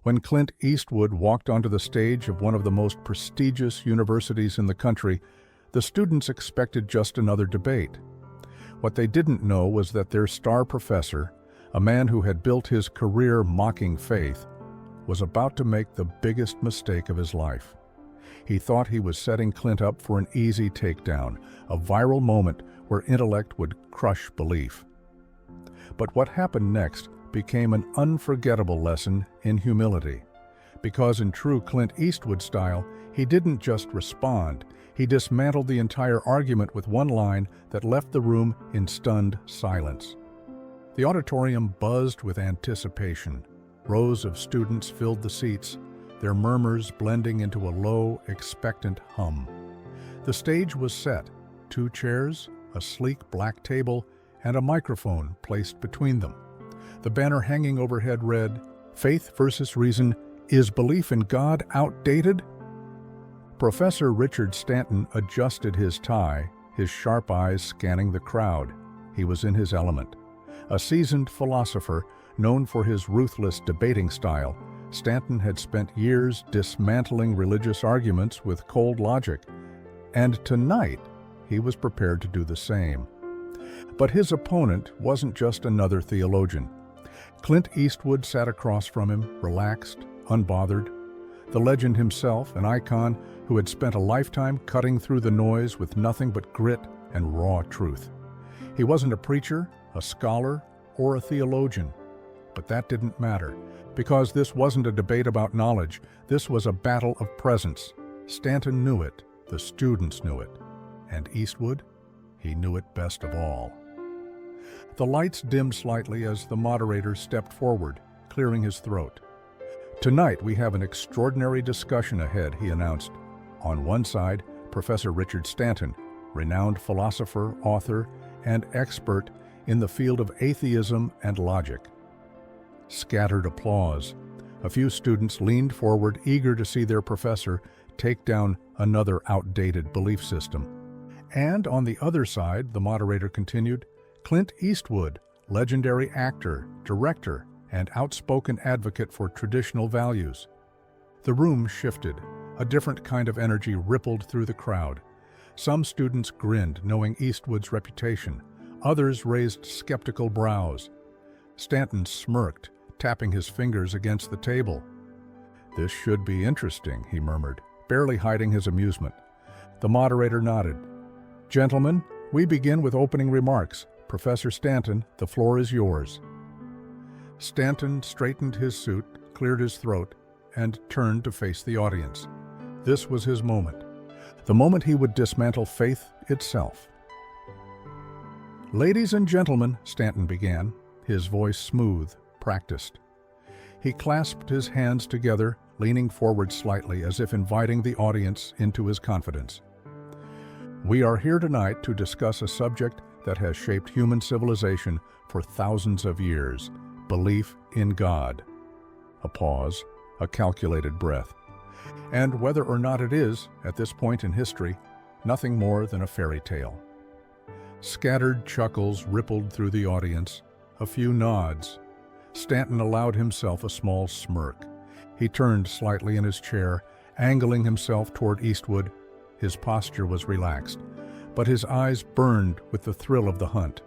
When Clint Eastwood walked onto the stage of one of the most prestigious universities in the country, the students expected just another debate. What they didn't know was that their star professor, a man who had built his career mocking faith, was about to make the biggest mistake of his life. He thought he was setting Clint up for an easy takedown, a viral moment where intellect would crush belief. But what happened next became an unforgettable lesson in humility. Because in true Clint Eastwood style, he didn't just respond, he dismantled the entire argument with one line that left the room in stunned silence. The auditorium buzzed with anticipation. Rows of students filled the seats, their murmurs blending into a low, expectant hum. The stage was set, 2 chairs, a sleek black table, and a microphone placed between them. The banner hanging overhead read, "Faith versus Reason, is belief in God outdated?" Professor Richard Stanton adjusted his tie, his sharp eyes scanning the crowd. He was in his element. A seasoned philosopher, known for his ruthless debating style, Stanton had spent years dismantling religious arguments with cold logic, and tonight he was prepared to do the same. But his opponent wasn't just another theologian. Clint Eastwood sat across from him, relaxed, unbothered. The legend himself, an icon who had spent a lifetime cutting through the noise with nothing but grit and raw truth. He wasn't a preacher, a scholar, or a theologian. But that didn't matter, because this wasn't a debate about knowledge. This was a battle of presence. Stanton knew it, the students knew it, and Eastwood, he knew it best of all. The lights dimmed slightly as the moderator stepped forward, clearing his throat. "Tonight we have an extraordinary discussion ahead," he announced. On one side, Professor Richard Stanton, renowned philosopher, author, and expert in the field of atheism and logic. Scattered applause. A few students leaned forward, eager to see their professor take down another outdated belief system. And on the other side, the moderator continued, Clint Eastwood, legendary actor, director, and outspoken advocate for traditional values. The room shifted. A different kind of energy rippled through the crowd. Some students grinned, knowing Eastwood's reputation. Others raised skeptical brows. Stanton smirked, tapping his fingers against the table. "This should be interesting," he murmured, barely hiding his amusement. The moderator nodded. "Gentlemen, we begin with opening remarks. Professor Stanton, the floor is yours." Stanton straightened his suit, cleared his throat, and turned to face the audience. This was his moment. The moment he would dismantle faith itself. "Ladies and gentlemen," Stanton began, his voice smooth, practiced. He clasped his hands together, leaning forward slightly as if inviting the audience into his confidence. "We are here tonight to discuss a subject that has shaped human civilization for thousands of years, belief in God." A pause, a calculated breath. "And whether or not it is, at this point in history, nothing more than a fairy tale." Scattered chuckles rippled through the audience, a few nods. Stanton allowed himself a small smirk. He turned slightly in his chair, angling himself toward Eastwood. His posture was relaxed, but his eyes burned with the thrill of the hunt.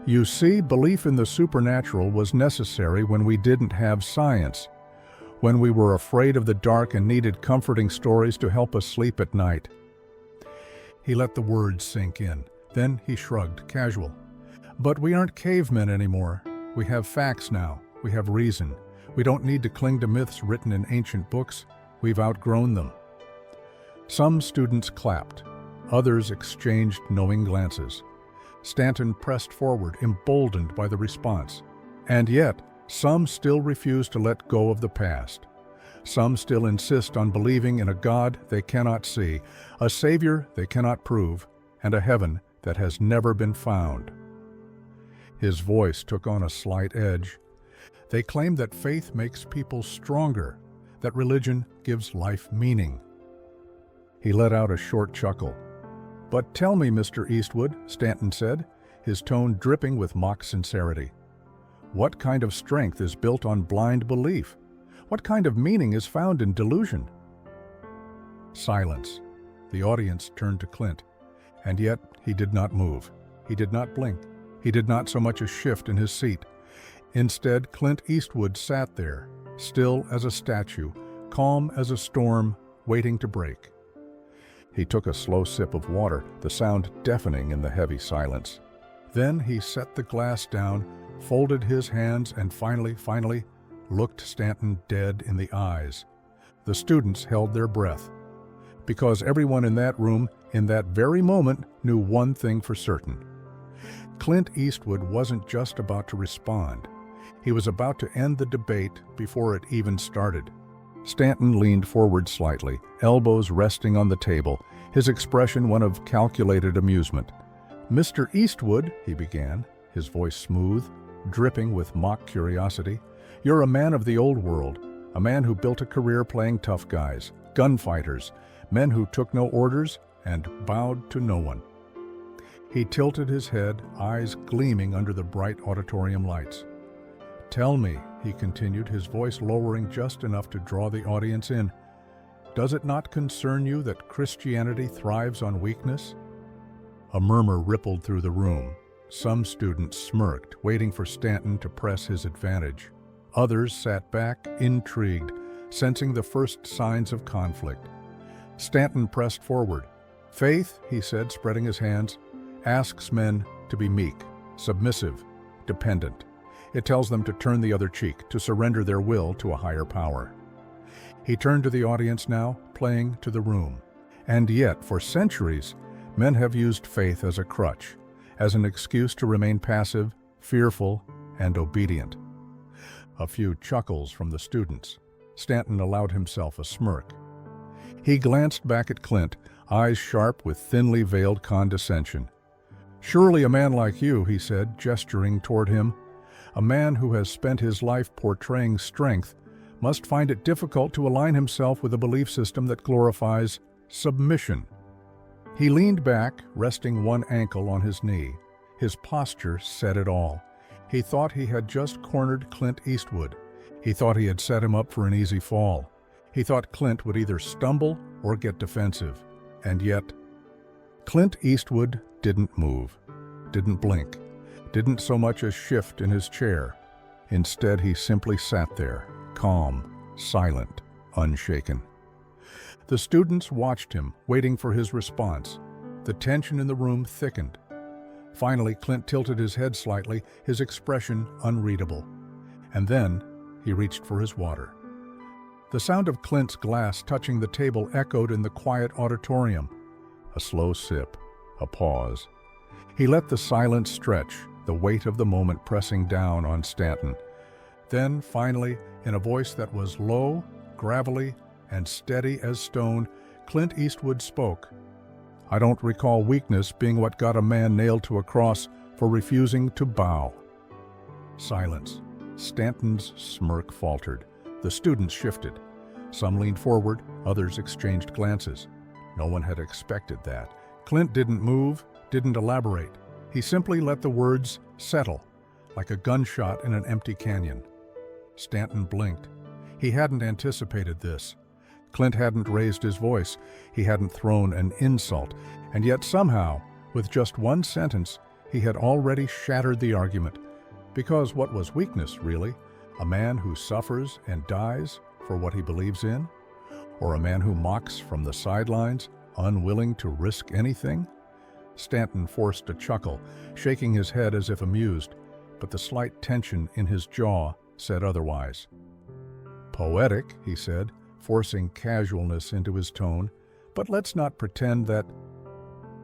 "You see, belief in the supernatural was necessary when we didn't have science, when we were afraid of the dark and needed comforting stories to help us sleep at night." He let the words sink in. Then he shrugged, casual. "But we aren't cavemen anymore. We have facts now. We have reason. We don't need to cling to myths written in ancient books. We've outgrown them." Some students clapped. Others exchanged knowing glances. Stanton pressed forward, emboldened by the response. And yet, some still refuse to let go of the past. Some still insist on believing in a God they cannot see, a Savior they cannot prove, and a heaven that has never been found. His voice took on a slight edge. They claim that faith makes people stronger, that religion gives life meaning. He let out a short chuckle. "But tell me, Mr. Eastwood," Stanton said, his tone dripping with mock sincerity, "what kind of strength is built on blind belief? What kind of meaning is found in delusion? Silence. The audience turned to Clint, and yet he did not move. He did not blink. He did not so much as shift in his seat. Instead, Clint Eastwood sat there, still as a statue, calm as a storm, waiting to break. He took a slow sip of water, the sound deafening in the heavy silence. Then he set the glass down, folded his hands, and finally looked Stanton dead in the eyes. The students held their breath, because everyone in that room, in that very moment, knew one thing for certain. Clint Eastwood wasn't just about to respond. He was about to end the debate before it even started. Stanton leaned forward slightly, elbows resting on the table, his expression one of calculated amusement. "Mr. Eastwood," he began, his voice smooth, dripping with mock curiosity, "you're a man of the old world, a man who built a career playing tough guys, gunfighters, men who took no orders and bowed to no one." He tilted his head, eyes gleaming under the bright auditorium lights. "Tell me," he continued, his voice lowering just enough to draw the audience in, "does it not concern you that Christianity thrives on weakness?" A murmur rippled through the room. Some students smirked, waiting for Stanton to press his advantage. Others sat back, intrigued, sensing the first signs of conflict. Stanton pressed forward. "Faith," he said, spreading his hands, "asks men to be meek, submissive, dependent. It tells them to turn the other cheek, to surrender their will to a higher power." He turned to the audience now, playing to the room. And yet, for centuries, men have used faith as a crutch, as an excuse to remain passive, fearful, and obedient. A few chuckles from the students. Stanton allowed himself a smirk. He glanced back at Clint, eyes sharp with thinly veiled condescension. "Surely a man like you," he said, gesturing toward him, "a man who has spent his life portraying strength, must find it difficult to align himself with a belief system that glorifies submission." He leaned back, resting one ankle on his knee. His posture said it all. He thought he had just cornered Clint Eastwood. He thought he had set him up for an easy fall. He thought Clint would either stumble or get defensive. And yet, Clint Eastwood didn't move, didn't blink, didn't so much as shift in his chair. Instead, he simply sat there, calm, silent, unshaken. The students watched him, waiting for his response. The tension in the room thickened. Finally, Clint tilted his head slightly, his expression unreadable. And then, he reached for his water. The sound of Clint's glass touching the table echoed in the quiet auditorium. A slow sip, a pause. He let the silence stretch, the weight of the moment pressing down on Stanton. Then, finally, in a voice that was low, gravelly, and steady as stone, Clint Eastwood spoke. "I don't recall weakness being what got a man nailed to a cross for refusing to bow." Silence. Stanton's smirk faltered. The students shifted. Some leaned forward, others exchanged glances. No one had expected that. Clint didn't move, didn't elaborate. He simply let the words settle, like a gunshot in an empty canyon. Stanton blinked. He hadn't anticipated this. Clint hadn't raised his voice. He hadn't thrown an insult. And yet somehow, with just one sentence, he had already shattered the argument. Because what was weakness, really? A man who suffers and dies for what he believes in? Or a man who mocks from the sidelines, unwilling to risk anything? Stanton forced a chuckle, shaking his head as if amused, but the slight tension in his jaw said otherwise. "Poetic," he said, forcing casualness into his tone, "but let's not pretend that—"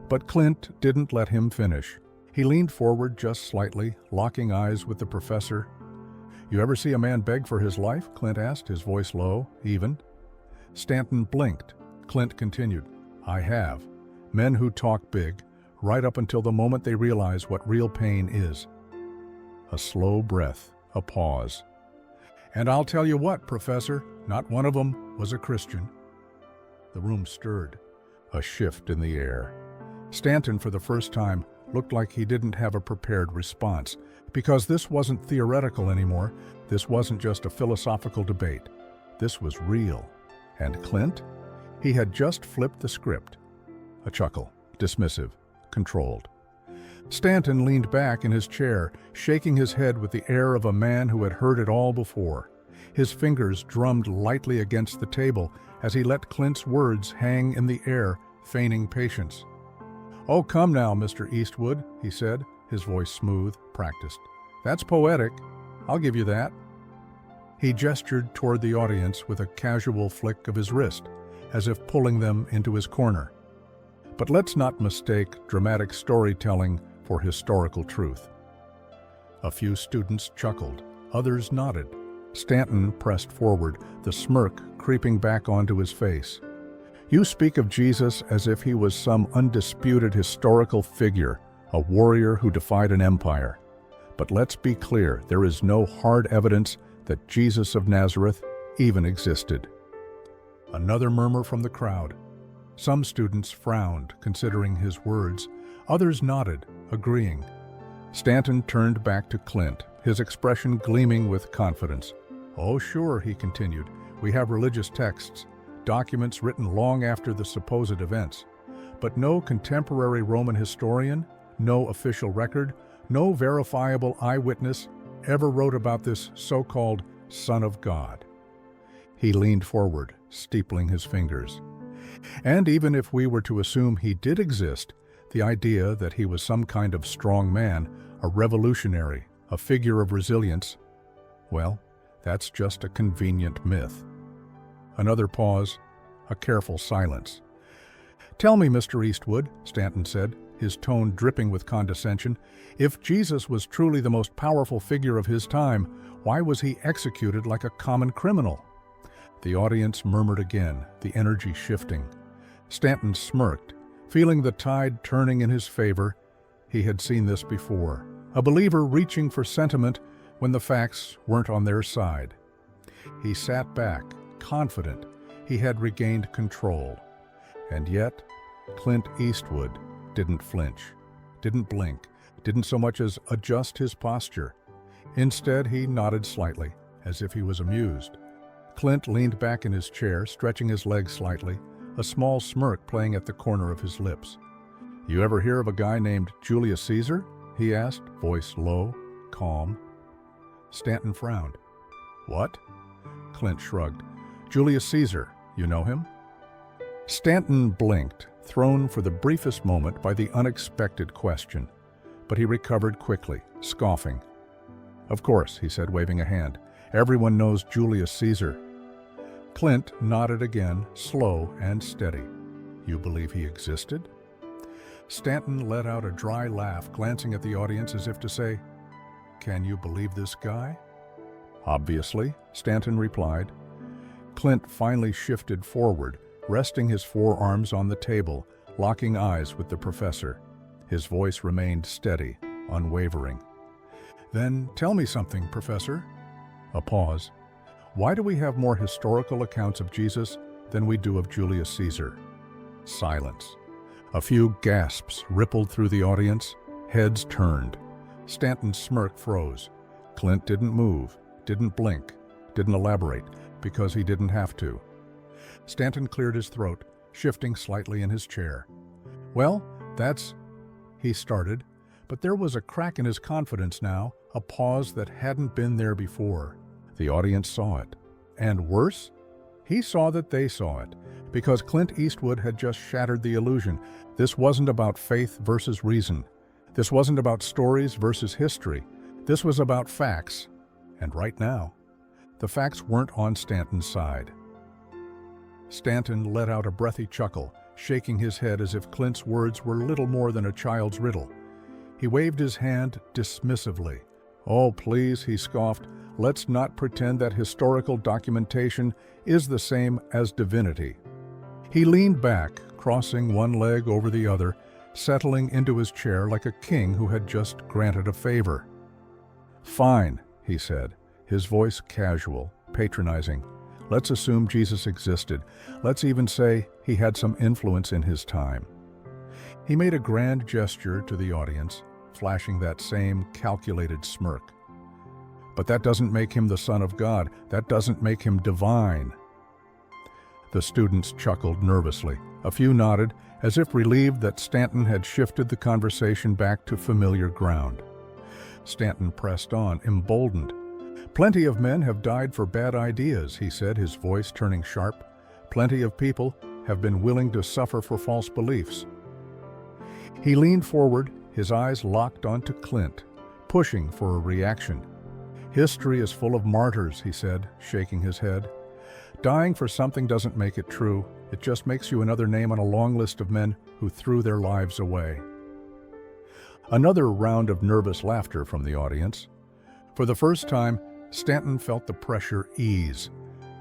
But Clint didn't let him finish. He leaned forward just slightly, locking eyes with the professor. "You ever see a man beg for his life?" Clint asked, his voice low, even. Stanton blinked. Clint continued, "I have. Men who talk big, right up until the moment they realize what real pain is." A slow breath, a pause. "And I'll tell you what, Professor, not one of them was a Christian." The room stirred, a shift in the air. Stanton, for the first time, looked like he didn't have a prepared response, because this wasn't theoretical anymore. This wasn't just a philosophical debate. This was real. And Clint? He had just flipped the script. A chuckle, dismissive, controlled. Stanton leaned back in his chair, shaking his head with the air of a man who had heard it all before. His fingers drummed lightly against the table as he let Clint's words hang in the air, feigning patience. "Oh, come now, Mr. Eastwood," he said, his voice smooth, practiced. "That's poetic. I'll give you that." He gestured toward the audience with a casual flick of his wrist, as if pulling them into his corner. But let's not mistake dramatic storytelling for historical truth. A few students chuckled, others nodded. Stanton pressed forward, the smirk creeping back onto his face. "You speak of Jesus as if he was some undisputed historical figure, a warrior who defied an empire. But let's be clear, there is no hard evidence that Jesus of Nazareth even existed." Another murmur from the crowd. Some students frowned, considering his words. Others nodded, agreeing. Stanton turned back to Clint, his expression gleaming with confidence. "Oh, sure," he continued, "we have religious texts, documents written long after the supposed events. But no contemporary Roman historian, no official record, no verifiable eyewitness ever wrote about this so-called Son of God." He leaned forward, steepling his fingers. "And even if we were to assume he did exist, the idea that he was some kind of strong man, a revolutionary, a figure of resilience, well, that's just a convenient myth." Another pause, a careful silence. "Tell me, Mr. Eastwood," Stanton said, his tone dripping with condescension, "if Jesus was truly the most powerful figure of his time, why was he executed like a common criminal?" The audience murmured again, the energy shifting. Stanton smirked, feeling the tide turning in his favor. He had seen this before, a believer reaching for sentiment when the facts weren't on their side. He sat back, confident he had regained control. And yet, Clint Eastwood didn't flinch, didn't blink, didn't so much as adjust his posture. Instead, he nodded slightly, as if he was amused. Clint leaned back in his chair, stretching his legs slightly, a small smirk playing at the corner of his lips. "You ever hear of a guy named Julius Caesar?" he asked, voice low, calm. Stanton frowned. "What?" Clint shrugged. "Julius Caesar, you know him?" Stanton blinked, thrown for the briefest moment by the unexpected question. But he recovered quickly, scoffing. "Of course," he said, waving a hand. "Everyone knows Julius Caesar." Clint nodded again, slow and steady. "You believe he existed?" Stanton let out a dry laugh, glancing at the audience as if to say, "Can you believe this guy?" "Obviously," Stanton replied. Clint finally shifted forward, resting his forearms on the table, locking eyes with the professor. His voice remained steady, unwavering. "Then tell me something, Professor." A pause. "Why do we have more historical accounts of Jesus than we do of Julius Caesar?" Silence. A few gasps rippled through the audience. Heads turned. Stanton's smirk froze. Clint didn't move, didn't blink, didn't elaborate, because he didn't have to. Stanton cleared his throat, shifting slightly in his chair. "Well, that's—" he started, but there was a crack in his confidence now, a pause that hadn't been there before. The audience saw it. And worse, he saw that they saw it, because Clint Eastwood had just shattered the illusion. This wasn't about faith versus reason. This wasn't about stories versus history. This was about facts. And right now, the facts weren't on Stanton's side. Stanton let out a breathy chuckle, shaking his head as if Clint's words were little more than a child's riddle. He waved his hand dismissively. "Oh, please," he scoffed, "let's not pretend that historical documentation is the same as divinity." He leaned back, crossing one leg over the other, settling into his chair like a king who had just granted a favor. "Fine," he said, his voice casual, patronizing. "Let's assume Jesus existed. Let's even say he had some influence in his time." He made a grand gesture to the audience, flashing that same calculated smirk. But that doesn't make him the Son of God. That doesn't make him divine. The students chuckled nervously. A few nodded, as if relieved that Stanton had shifted the conversation back to familiar ground. Stanton pressed on, emboldened. "Plenty of men have died for bad ideas," he said, his voice turning sharp. "Plenty of people have been willing to suffer for false beliefs." He leaned forward, his eyes locked onto Clint, pushing for a reaction. "History is full of martyrs," he said, shaking his head. "Dying for something doesn't make it true. It just makes you another name on a long list of men who threw their lives away." Another round of nervous laughter from the audience. For the first time, Stanton felt the pressure ease,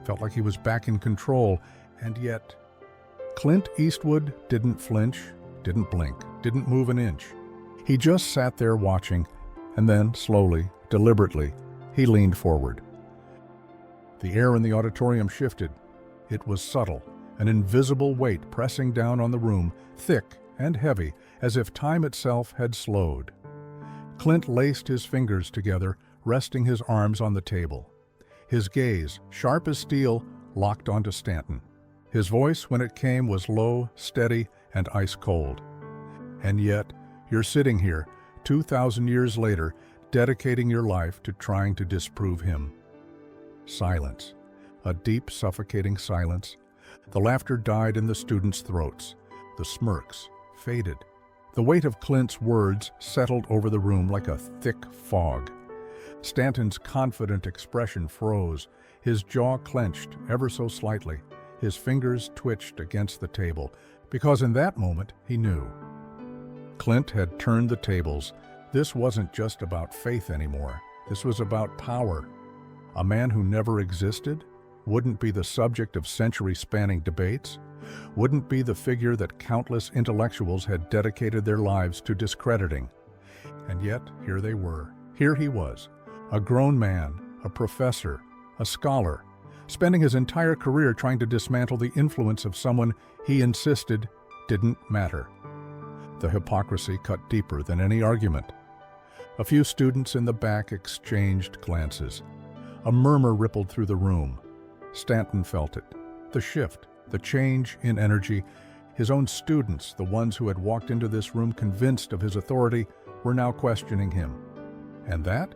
felt like he was back in control, and yet Clint Eastwood didn't flinch, didn't blink, didn't move an inch. He just sat there watching, and then, slowly, deliberately, he leaned forward. The air in the auditorium shifted. It was subtle, an invisible weight pressing down on the room, thick and heavy, as if time itself had slowed. Clint laced his fingers together, resting his arms on the table. His gaze, sharp as steel, locked onto Stanton. His voice, when it came, was low, steady, and ice-cold. "And yet, you're sitting here, 2,000 years later, dedicating your life to trying to disprove him." Silence. A deep, suffocating silence. The laughter died in the students' throats. The smirks faded. The weight of Clint's words settled over the room like a thick fog. Stanton's confident expression froze. His jaw clenched ever so slightly. His fingers twitched against the table, because in that moment he knew. Clint had turned the tables. This wasn't just about faith anymore. This was about power. A man who never existed, wouldn't be the subject of century-spanning debates, wouldn't be the figure that countless intellectuals had dedicated their lives to discrediting. And yet, here they were. Here he was, a grown man, a professor, a scholar, spending his entire career trying to dismantle the influence of someone he insisted didn't matter. The hypocrisy cut deeper than any argument. A few students in the back exchanged glances. A murmur rippled through the room. Stanton felt it. The shift, the change in energy. His own students, the ones who had walked into this room convinced of his authority, were now questioning him. And that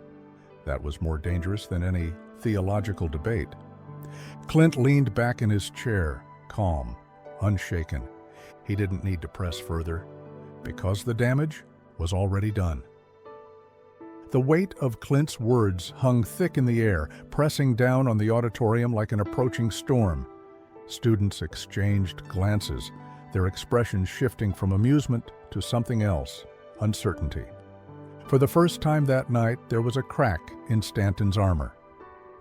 was more dangerous than any theological debate. Clint leaned back in his chair, calm, unshaken. He didn't need to press further, because the damage was already done. The weight of Clint's words hung thick in the air, pressing down on the auditorium like an approaching storm. Students exchanged glances, their expressions shifting from amusement to something else, uncertainty. For the first time that night, there was a crack in Stanton's armor.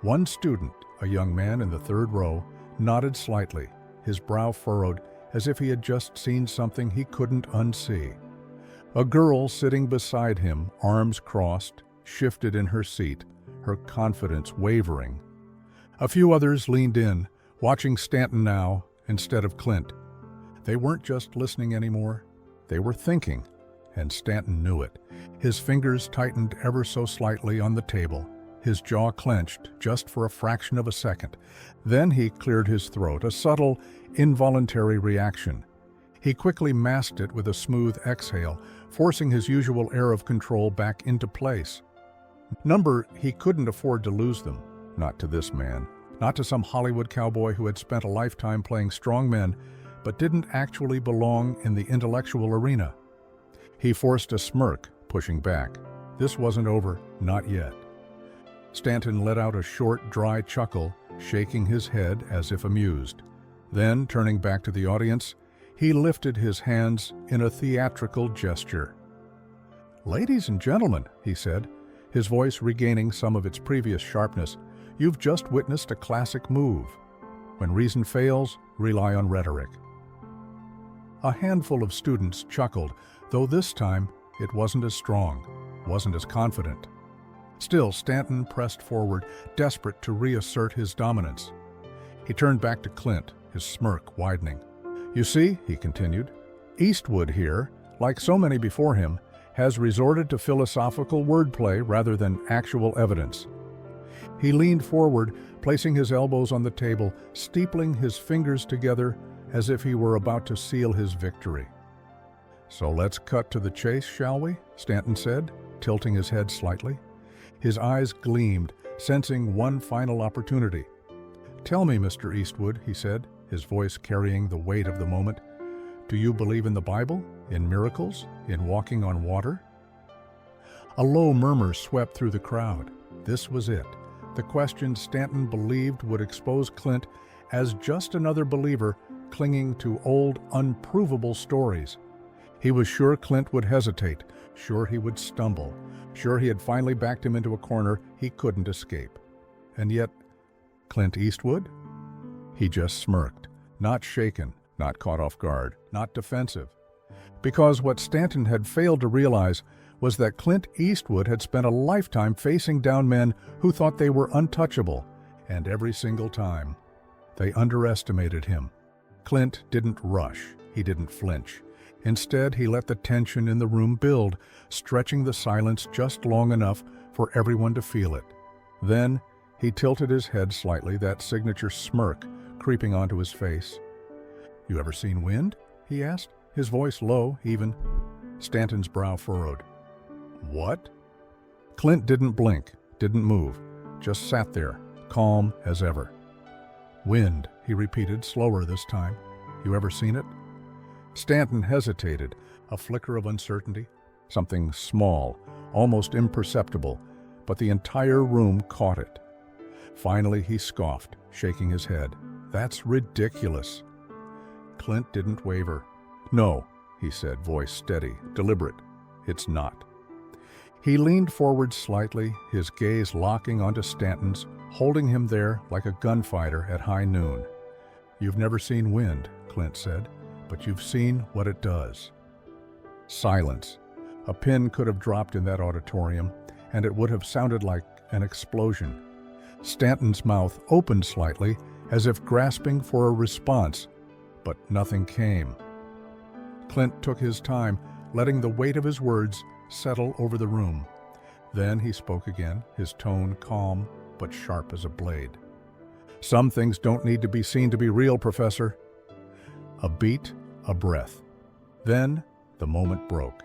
One student, a young man in the third row, nodded slightly, his brow furrowed, as if he had just seen something he couldn't unsee. A girl sitting beside him, arms crossed, shifted in her seat, her confidence wavering. A few others leaned in, watching Stanton now instead of Clint. They weren't just listening anymore, they were thinking, and Stanton knew it. His fingers tightened ever so slightly on the table. His jaw clenched just for a fraction of a second. Then he cleared his throat, a subtle, involuntary reaction. He quickly masked it with a smooth exhale, forcing his usual air of control back into place. He couldn't afford to lose them. Not to this man. Not to some Hollywood cowboy who had spent a lifetime playing strongmen, but didn't actually belong in the intellectual arena. He forced a smirk, pushing back. This wasn't over, not yet. Stanton let out a short, dry chuckle, shaking his head as if amused. Then, turning back to the audience, he lifted his hands in a theatrical gesture. "Ladies and gentlemen," he said, his voice regaining some of its previous sharpness, "you've just witnessed a classic move. When reason fails, rely on rhetoric." A handful of students chuckled, though this time it wasn't as strong, wasn't as confident. Still, Stanton pressed forward, desperate to reassert his dominance. He turned back to Clint, his smirk widening. "You see," he continued, "Eastwood here, like so many before him, has resorted to philosophical wordplay rather than actual evidence. He leaned forward, placing his elbows on the table, steepling his fingers together as if he were about to seal his victory. "So let's cut to the chase, shall we?" Stanton said, tilting his head slightly. His eyes gleamed, sensing one final opportunity. "Tell me, Mr. Eastwood," he said, his voice carrying the weight of the moment, "do you believe in the Bible, in miracles, in walking on water?" A low murmur swept through the crowd. This was it. The question Stanton believed would expose Clint as just another believer clinging to old, unprovable stories. He was sure Clint would hesitate, sure he would stumble, sure he had finally backed him into a corner he couldn't escape. And yet, Clint Eastwood? He just smirked, not shaken, not caught off guard, not defensive. Because what Stanton had failed to realize was that Clint Eastwood had spent a lifetime facing down men who thought they were untouchable, and every single time, they underestimated him. Clint didn't rush, he didn't flinch. Instead, he let the tension in the room build, stretching the silence just long enough for everyone to feel it. Then, he tilted his head slightly, that signature smirk creeping onto his face. "You ever seen wind?" he asked, his voice low, even. Stanton's brow furrowed. "What?" Clint didn't blink, didn't move, just sat there, calm as ever. "Wind," he repeated, slower this time. "You ever seen it?" Stanton hesitated, a flicker of uncertainty, something small, almost imperceptible, but the entire room caught it. Finally, he scoffed, shaking his head. "That's ridiculous." Clint didn't waver. "No," he said, voice steady, deliberate. "It's not." He leaned forward slightly, his gaze locking onto Stanton's, holding him there like a gunfighter at high noon. "You've never seen wind," Clint said, "but you've seen what it does." Silence. A pin could have dropped in that auditorium, and it would have sounded like an explosion. Stanton's mouth opened slightly, as if grasping for a response, but nothing came. Clint took his time, letting the weight of his words settle over the room. Then he spoke again, his tone calm but sharp as a blade. "Some things don't need to be seen to be real, Professor." A beat, a breath. Then the moment broke.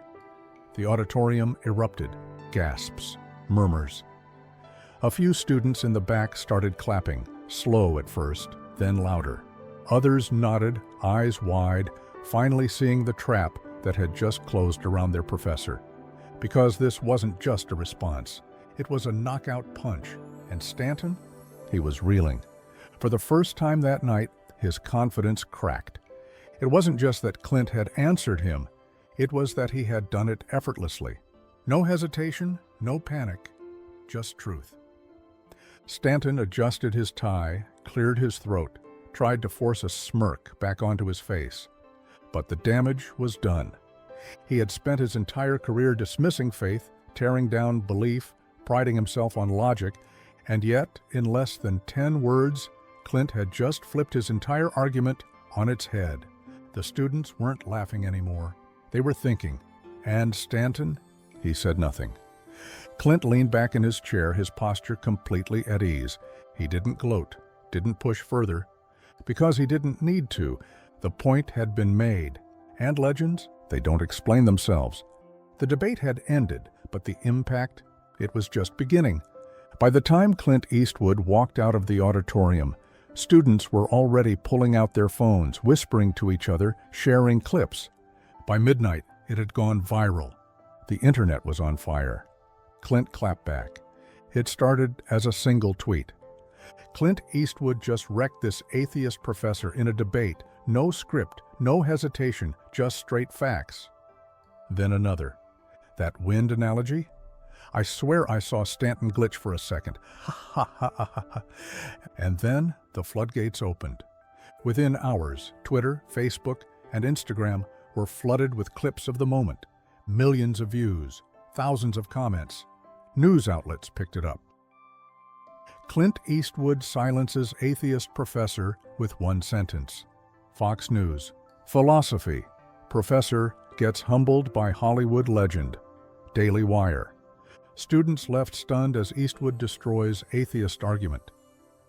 The auditorium erupted, gasps, murmurs. A few students in the back started clapping, slow at first, then louder. Others nodded, eyes wide, finally seeing the trap that had just closed around their professor. Because this wasn't just a response. It was a knockout punch. And Stanton? He was reeling. For the first time that night, his confidence cracked. It wasn't just that Clint had answered him. It was that he had done it effortlessly. No hesitation, no panic, just truth. Stanton adjusted his tie, cleared his throat, tried to force a smirk back onto his face. But the damage was done. He had spent his entire career dismissing faith, tearing down belief, priding himself on logic, and yet, in less than 10 words, Clint had just flipped his entire argument on its head. The students weren't laughing anymore. They were thinking. And Stanton? He said nothing. Clint leaned back in his chair, his posture completely at ease. He didn't gloat, didn't push further, because he didn't need to. The point had been made. And legends? They don't explain themselves. The debate had ended, but the impact, it was just beginning. By the time Clint Eastwood walked out of the auditorium, students were already pulling out their phones, whispering to each other, sharing clips. By midnight, it had gone viral. The internet was on fire. Clint Clapback. It started as a single tweet. Clint Eastwood just wrecked this atheist professor in a debate. No script, no hesitation, just straight facts. Then another. That wind analogy? I swear I saw Stanton glitch for a second. Ha ha ha ha ha. And then the floodgates opened. Within hours, Twitter, Facebook, and Instagram were flooded with clips of the moment. Millions of views, thousands of comments. News outlets picked it up. Clint Eastwood silences atheist professor with one sentence. Fox News. Philosophy. Professor gets humbled by Hollywood legend. Daily Wire. Students left stunned as Eastwood destroys atheist argument.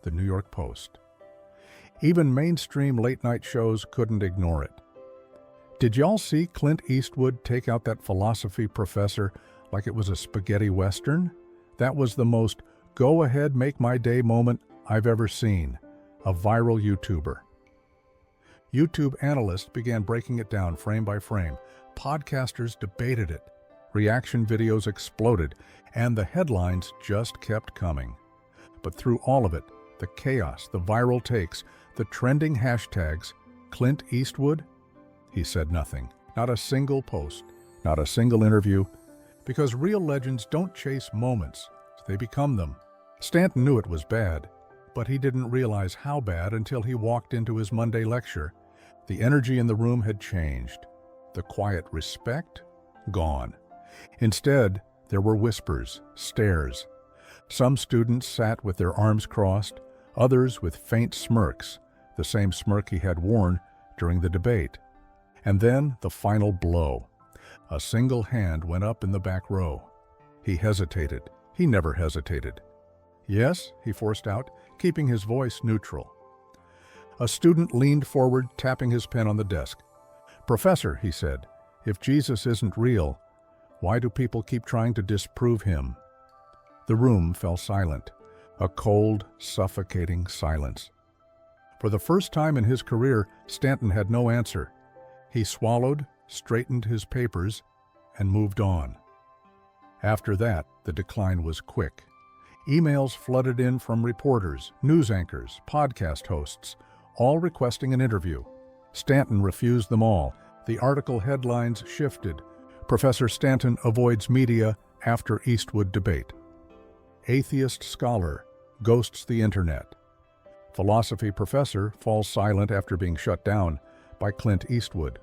The New York Post. Even mainstream late-night shows couldn't ignore it. Did y'all see Clint Eastwood take out that philosophy professor like it was a spaghetti western? That was the most go-ahead, make my day moment I've ever seen. A viral YouTuber. YouTube analysts began breaking it down frame by frame. Podcasters debated it. Reaction videos exploded, and the headlines just kept coming. But through all of it, the chaos, the viral takes, the trending hashtags, Clint Eastwood, he said nothing. Not a single post, not a single interview, because real legends don't chase moments, they become them. Stanton knew it was bad, but he didn't realize how bad until he walked into his Monday lecture. The energy in the room had changed. The quiet respect, gone. Instead, there were whispers, stares. Some students sat with their arms crossed, others with faint smirks, the same smirk he had worn during the debate. And then the final blow. A single hand went up in the back row. He hesitated. He never hesitated. "Yes," he forced out, keeping his voice neutral. A student leaned forward, tapping his pen on the desk. "Professor," he said, "if Jesus isn't real, why do people keep trying to disprove him?" The room fell silent, a cold, suffocating silence. For the first time in his career, Stanton had no answer. He swallowed, straightened his papers, and moved on. After that, the decline was quick. Emails flooded in from reporters, news anchors, podcast hosts, all requesting an interview. Stanton refused them all. The article headlines shifted. Professor Stanton avoids media after Eastwood debate. Atheist scholar ghosts the internet. Philosophy professor falls silent after being shut down by Clint Eastwood.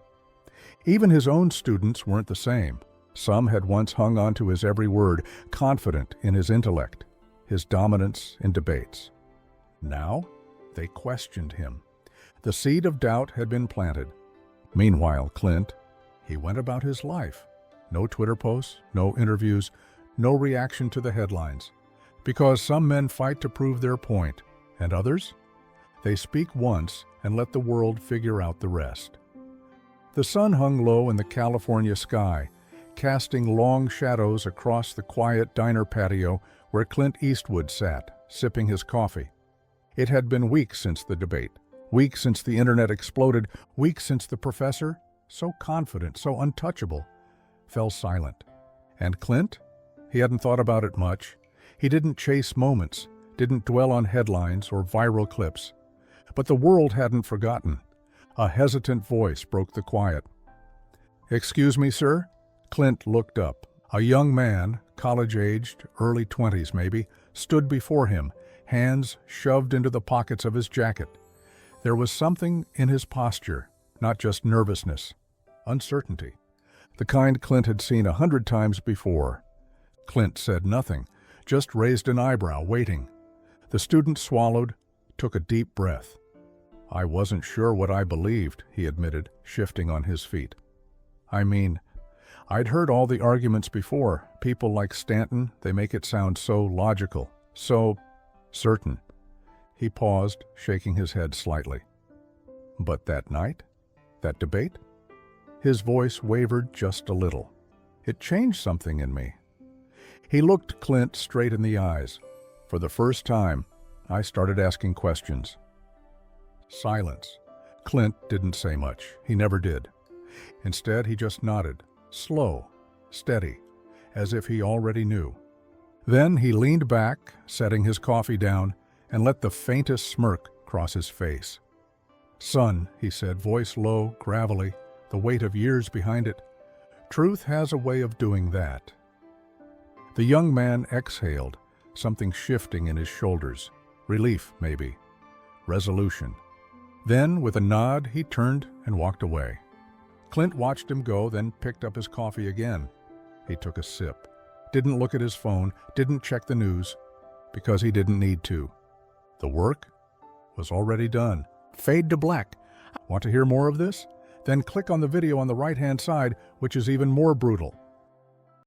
Even his own students weren't the same. Some had once hung on to his every word, confident in his intellect, his dominance in debates. Now, they questioned him. The seed of doubt had been planted. Meanwhile, Clint, he went about his life. No Twitter posts, no interviews, no reaction to the headlines. Because some men fight to prove their point, and others? They speak once and let the world figure out the rest. The sun hung low in the California sky, casting long shadows across the quiet diner patio where Clint Eastwood sat, sipping his coffee. It had been weeks since the debate, weeks since the internet exploded, weeks since the professor, so confident, so untouchable, fell silent. And Clint? He hadn't thought about it much. He didn't chase moments, didn't dwell on headlines or viral clips. But the world hadn't forgotten. A hesitant voice broke the quiet. "Excuse me, sir?" Clint looked up. A young man, college-aged, early 20s maybe, stood before him, hands shoved into the pockets of his jacket. There was something in his posture, not just nervousness, uncertainty, the kind Clint had seen 100 times before. Clint said nothing, just raised an eyebrow, waiting. The student swallowed, took a deep breath. "I wasn't sure what I believed," he admitted, shifting on his feet. "I mean, I'd heard all the arguments before. People like Stanton, they make it sound so logical, so certain." He paused, shaking his head slightly. "But that night? That debate?" His voice wavered just a little. "It changed something in me." He looked Clint straight in the eyes. For the first time, I started asking questions. Silence. Clint didn't say much. He never did. Instead, he just nodded, slow, steady, as if he already knew. Then he leaned back, setting his coffee down, and let the faintest smirk cross his face. "Son," he said, voice low, gravelly, the weight of years behind it, "truth has a way of doing that." The young man exhaled, something shifting in his shoulders. Relief, maybe. Resolution. Then, with a nod, he turned and walked away. Clint watched him go, then picked up his coffee again. He took a sip. Didn't look at his phone, didn't check the news, because he didn't need to. The work was already done. Fade to black. Want to hear more of this? Then click on the video on the right-hand side, which is even more brutal.